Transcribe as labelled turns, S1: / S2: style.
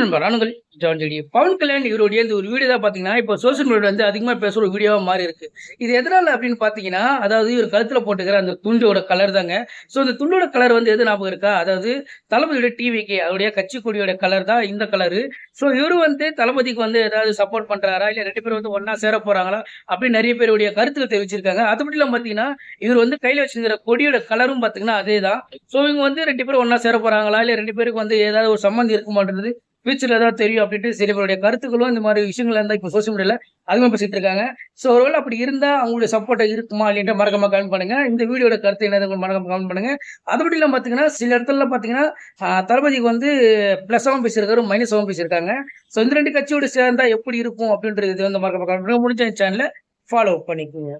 S1: நண்பர் நானுங்கள் ஜான்ஜெடி பவன் கல்யாண் இவருடைய இந்த ஒரு வீடியோ தான் பார்த்தீங்கன்னா இப்போ சோசியல் மீடியா வந்து அதிகமாக பேசுகிற ஒரு வீடியோவாக மாறி இருக்கு. இது எதனால அப்படின்னு பார்த்தீங்கன்னா, அதாவது இவர் கழுத்தில் போட்டுக்கிற அந்த துண்டோட கலர் தாங்க. ஸோ இந்த துண்டோட கலர் வந்து எது ஞாபகம் இருக்கா? அதாவது தளபதியோட டிவிக்கு அவருடைய கட்சி கொடியோட கலர் தான் இந்த கலரு. ஸோ இவரு வந்து தளபதிக்கு வந்து ஏதாவது சப்போர்ட் பண்றாரா, இல்லை ரெண்டு பேரும் வந்து ஒன்னா சேர போறாங்களா அப்படின்னு நிறைய பேருடைய கருத்துக்கள் தெரிவிச்சிருக்காங்க. அது மட்டும் இல்லாமல் பார்த்தீங்கன்னா, இவர் வந்து கையில் வச்சிருக்கிற கொடியோட கலரும் பார்த்தீங்கன்னா அதே தான். ஸோ இவங்க வந்து ரெண்டு பேரும் ஒன்னா சேர போறாங்களா, இல்லை ரெண்டு பேருக்கு வந்து ஏதாவது ஒரு சம்மந்தம் இருக்குமான்றது ஃபியூச்சர்ல ஏதாவது தெரியும் அப்படின்ட்டு சில பேருடைய கருத்துக்களும் இந்த மாதிரி விஷயங்கள் இருந்தால் இப்போ சோசியல் மீடியால அதிகமாக பேசிட்டு இருக்காங்க. ஸோ ஒருவேளை அப்படி இருந்தா அவங்களுடைய சப்போர்ட்டை இருக்குமா இல்லைன்ற மறக்காம கமெண்ட் பண்ணுங்க. இந்த வீடியோட கருத்து என்னது மறக்காம கமெண்ட் பண்ணுங்க. அது மட்டும் இல்லாமல் பார்த்தீங்கன்னா சில இடத்துல பார்த்தீங்கன்னா தளபதிக்கு வந்து ப்ளஸ்ஸாகவும் பேசியிருக்காரு, மைனஸாகவும் பேசியிருக்காங்க. ஸோ இந்த ரெண்டு கட்சியோட சேர்ந்தா எப்படி இருக்கும் அப்படின்றது வந்து மறக்காம கமெண்ட் பண்ணுங்க. முடிஞ்ச சேனலை ஃபாலோ பண்ணிக்கோங்க.